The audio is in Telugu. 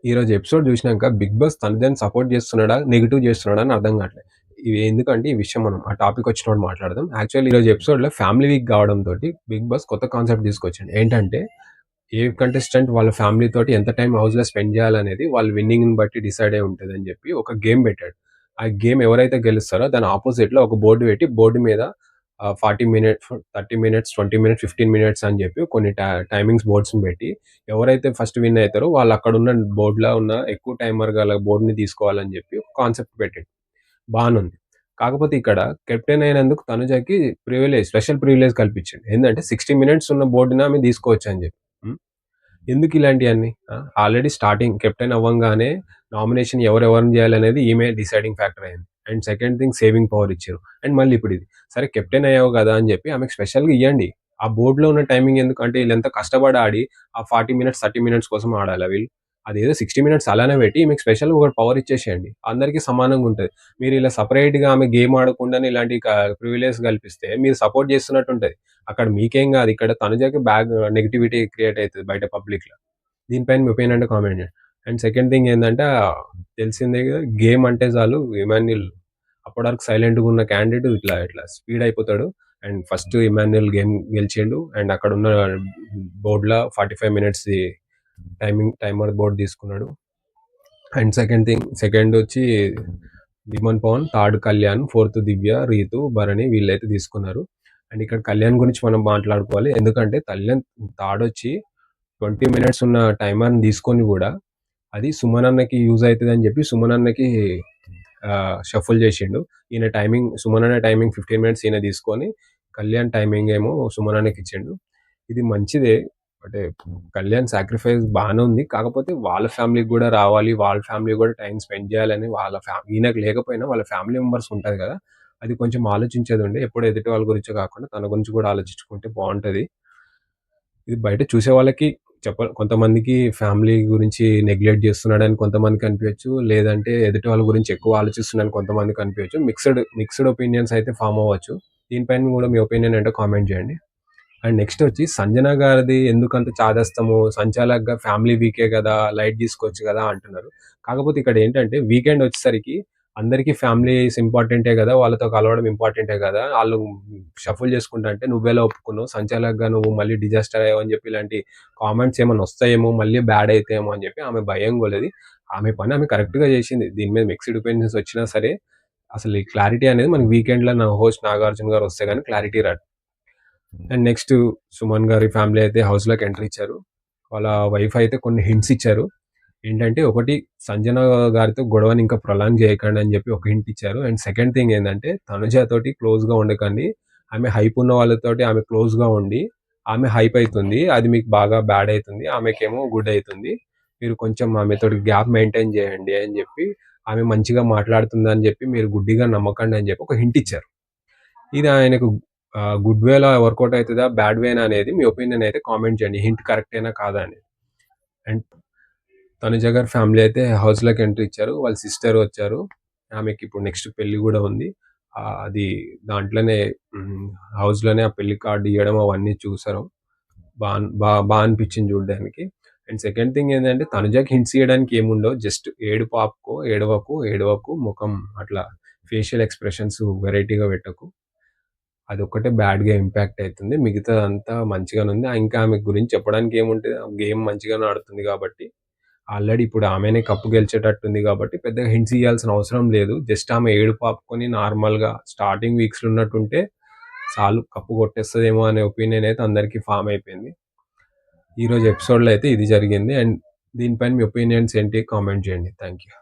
ఈరోజు ఎపిసోడ్ జూసినాక 'బిగ్ బాస్' తనదని సపోర్ట్ జేస్తున్నాడా? నెగెటివ్ జేస్తున్నాడా? అని అర్థం గాట్లే. ఇది ఎందుకంటే ఈ విషయం మనం ఆ టాపిక్ వచ్చినప్పుడు మాట్లాడదాం. యాక్చువల్లీ ఈరోజు ఎపిసోడ్‌లో ఫ్యామిలీ వీక్ గావడంతోటి 'బిగ్ బాస్' కొత్త కాన్సెప్ట్ తీసుకొచ్చిండు. ఏంటంటే ఏ కంటెస్టెంట్ వాళ్ళ ఫ్యామిలీ తోటి ఎంత టైమ్ హౌస్‌లో స్పెండ్ జేయాలనేది వాళ్ళ విన్నింగ్‌ని బట్టి డిసైడ్ అయ్యి ఉంటదని జెప్పి ఒక గేమ్ బెట్టాడు. ఆ గేమ్ ఎవరైతే గెలుస్తారో దాని అపోజిట్‌లో ఒక బోర్డ్ పెట్టి బోర్డ్ మీద 40 మినిట్స్, 30 మినిట్స్, 20 మినిట్స్, 15 మినిట్స్ అని జెప్పి కొన్ని టైమింగ్స్ బోర్డ్స్‌ని బెట్టి ఎవరైతే ఫస్ట్ విన్ అయితారో వాళ్ళు అక్కడున్న బోర్డ్‌లో ఉన్న ఎక్కువ టైమర్ గల బోర్డ్‌ని తీసుకోవాలని జెప్పి ఒక కాన్సెప్ట్ పెట్టిండు. బానుంది. కాకపోతే ఇక్కడ కెప్టెన్ అయినందుకు తనుజకి స్పెషల్ ప్రివిలేజ్ కల్పించిండు. ఏందంటే 60 మినిట్స్ ఉన్న బోర్డ్‌ని ఆమె తీసుకోవచ్చని జెప్పి. హ్మ్. ఎందుకు ఇలాంటియన్నీ? ఆల్రెడీ స్టార్టింగ్ కెప్టెన్ అవ్వంగానే నామినేషన్ ఎవరెవరిని జేయాలనేది ఈమె డిసైడింగ్ ఫ్యాక్టర్ అయింది. And second thing saving power ఇచ్చిర్రు. అండ్ మళ్ళీ ఇప్పుడు ఇది. సరే కెప్టెన్ అయ్యావు గదా! అని జెప్పి ఆమెకు స్పెషల్‌గా ఇయ్యండి. ఆ బోర్డ్‌లో ఉన్న టైమింగ్ ఎందుకు? అంటే ఈళ్ళెంత కష్టపడి ఆడి ఆ 40 మినిట్స్, 30 మినిట్స్ కోసం ఆడాలా వీళ్ళు? అదేదో 60 మినిట్స్ అలానే పెట్టి ఈమెకు స్పెషల్‌గా ఒకటి పవర్ ఇచ్చేసేయండి. అందరికీ సమానంగా ఉంటది. మీరు ఇలా సెపరేట్‌గా ఆమె గేమ్ ఆడకుండానే ఇలాంటి ప్రివిలేజ్ కల్పిస్తే మీరు సపోర్ట్ చేస్తున్నట్టు ఉంటది. అక్కడ మీకేం గాదు. ఇక్కడ తనుజకి నెగటివిటీ క్రియేట్ అయితది బయట పబ్లిక్‌ల. దీనిపైన మీ ఒపీనియన్ అంటే కామెంట్ చేయండి. అండ్ సెకండ్ థింగ్ ఏందంటే తెలిసిందే గదా! గేమ్ అంటే చాలు ఇమాన్యుల్ అప్పటి వరకు సైలెంట్‌గా ఉన్న క్యాండిడేట్ ఇట్లా ఇట్లా స్పీడ్ అయిపోతాడు. అండ్ ఫస్ట్ ఇమాన్యుల్ గేమ్ గెలిచిండు. అండ్ అక్కడున్న బోర్డ్‌ల 45 మినిట్స్‌ది టైమర్ బోర్డ్ తీసుకున్నాడు. అండ్ సెకండొచ్చి 'ధీమన్ పవన్', థర్డ్ 'కళ్యాణ్', ఫోర్త్ 'దివ్య', 'రీతు', 'భరణి' వీళ్ళైతే తీసుకున్నారు. అండ్ ఇక్కడ 'కళ్యాణ్' గురించి మనం మాట్లాడుకోవాలి. ఎందుకంటే థర్డొచ్చి 20 మినిట్స్ ఉన్న టైమర్‌ని తీసుకొని గూడా అది సుమన్ అన్నకి యూజ్ అయితదని జెప్పి సుమన్ అన్నకి షఫుల్ జేషిండు. సుమన్ అన్న టైమింగ్ 15 మినిట్స్ ఈయన తీసుకొని కళ్యాణ్ టైమింగ్ ఏమో సుమన్ అన్నకిచ్చిండు. ఇది మంచిదే. అంటే కళ్యాణ్ సాక్రిఫైస్ బానే ఉంది. కాకపోతే వాళ్ళ ఫ్యామిలీకి గూడా రావాలి. వాళ్ళ ఫ్యామిలీ గూడా టైమ్ స్పెండ్ జేయాలని ఈయనకు లేకపోయినా వాళ్ళ ఫ్యామిలీ మెంబర్స్ ఉంటది గదా! అది కొంచెం ఆలోచించేదుండే. ఎప్పుడు ఎదుటి వాళ్ళ గురించే కాకుండా తన గురించి గూడా ఆలోచించుకుంటే బావుంటది. ఇది బయట చూసే వాళ్ళకి కొంతమందికి ఫ్యామిలీ గురించి నెగ్లెక్ట్ జేస్తున్నాడని కొంతమందికి అనిపియచ్చు. లేదంటే ఎదుటి వాళ్ళ గురించి ఎక్కువ ఆలోచిస్తున్నాడని కొంతమందికి అనిపియచ్చు. మిక్స్‌డ్ ఒపీనియన్స్ అయితే ఫార్మ్ అవ్వచ్చు. దీనిపైన గూడా మీ ఒపీనియన్ ఏంటో కామెంట్ జేయండి. అండ్ నెక్స్ట్ వచ్చి 'సంజన' గారిది ఎందుకంత చాదస్తము, సంచాలక్‌గా ఫ్యామిలీ వీకే గదా! లైట్ తీసుకోవచ్చు గదా! అంటున్నారు. కాకపోతే ఇక్కడ ఏంటంటే వీకెండ్ వచ్చేసరికి అందరికీ ఫ్యామిలీస్ ఇంపార్టెంటే గదా! వాళ్ళతో కలవడం ఇంపార్టెంటే గదా! ఆళ్ళు షఫుల్ చేసుకుంటంటే నువ్వెలా ఒప్పుకున్నావు? సంచాలక్‌గా నువ్వు మళ్ళీ డిజాస్టర్ అయ్యావు అని చెప్పి ఇలాంటి కామెంట్స్ ఏమన్నా వస్తాయేమో, మళ్ళీ బ్యాడ్ అయితాయేమో అని చెప్పి ఆమె భయం గొలది. ఆమె పని ఆమె కరెక్ట్‌గా చేసింది. దీని మీద మిక్స్డ్ ఒపీనియన్స్ వచ్చినా సరే అసలు ఈ క్లారిటీ అనేది మనకి వీకెండ్‌లో హోస్ట్ 'నాగార్జున' గారు వస్తే గాని క్లారిటీ రాదు. అండ్ నెక్స్ట్ సుమన్ గారి ఫ్యామిలీ అయితే హౌస్‌లోకి ఎంట్రీ ఇచ్చారు. వాళ్ళ వైఫ్ అయితే కొన్ని హింట్స్ ఇచ్చారు. ఏంటంటే ఒకటి సంజన గారితో గొడవని ఇంకా ప్రొలాంగ్ చేయకండి అని చెప్పి ఒక హింట్ ఇచ్చారు. అండ్ సెకండ్ థింగ్ ఏందంటే తనుజ తోటి క్లోజ్‌గా ఉండకండి. ఆమె హైప్ ఉన్న వాళ్ళతోటి ఆమె క్లోజ్‌గా ఉండి, ఆమె హైప్ అయితుంది. అది మీకు బాగా బ్యాడ్ అయితుంది. ఆమెకేమో గుడ్ అయితుంది. మీరు కొంచెం ఆమెతోటి గ్యాప్ మెయింటైన్ చేయండి అని చెప్పి, ఆమె మంచిగా మాట్లాడుతుందని చెప్పి మీరు గుడ్డిగా నమ్మకండి అని చెప్పి ఒక హింట్ ఇచ్చారు. ఇది ఆయనకు గుడ్ వేలో వర్కౌట్ అయితదా? బ్యాడ్ వేనా అనేది మీ ఒపీనియన్ అయితే కామెంట్ చేయండి. హింట్ కరెక్టేనా కాదా అనేది. అండ్ తనుజ గారి ఫ్యామిలీ అయితే హౌస్‌లోకి ఎంట్రీ ఇచ్చారు. వాళ్ళ సిస్టర్ వచ్చారు. ఆమెకిప్పుడు నెక్స్ట్ పెళ్లి గూడా ఉంది. అది దాంట్లోనే హౌస్‌లోనే ఆ పెళ్లి కార్డ్ ఇయ్యడం అవన్నీ చూసాం. బాన్ బా బా అనిపించింది చూడడానికి. అండ్ సెకండ్ థింగ్ ఏందంటే తనుజకి హింట్స్ ఇయ్యడానికి ఏముండవు. జస్ట్ ఏడుపు ఆపుకో, ఏడవకు, ఏడవకు, ముఖం అట్లా ఫేషియల్ ఎక్స్‌ప్రెషన్స్ వెరైటీగా పెట్టకు. అదొక్కటే బ్యాడ్‌గా ఇంపాక్ట్ అయితుంది. మిగతాదంతా మంచిగానే ఉంది. ఇంకా ఆమె గురించి చెప్పడానికి ఏముంటది? గేమ్ మంచిగానే ఆడుతుంది గాబట్టి, ఆల్రెడీ ఇప్పుడు ఆమెనే కప్ గెలిచేటట్టుంది గాబట్టి, పెద్దగా హింట్స్ ఇయ్యాల్సిన అవసరం లేదు. జస్ట్ ఆమె ఏడుపు ఆపుకొని నార్మల్‌గా స్టార్టింగ్ వీక్స్‌లో ఉన్నట్టుంటే చాలు కప్పు కొట్టేస్తదేమో అనే ఒపీనియన్ అయితే అందరికీ ఫార్మ్ అయిపోయింది. ఈరోజు ఎపిసోడ్‌లో అయితే ఇది జరిగింది. అండ్ దీనిపైన మీ ఒపీనియన్స్ ఏంటి? కామెంట్ చేయండి. Thank you.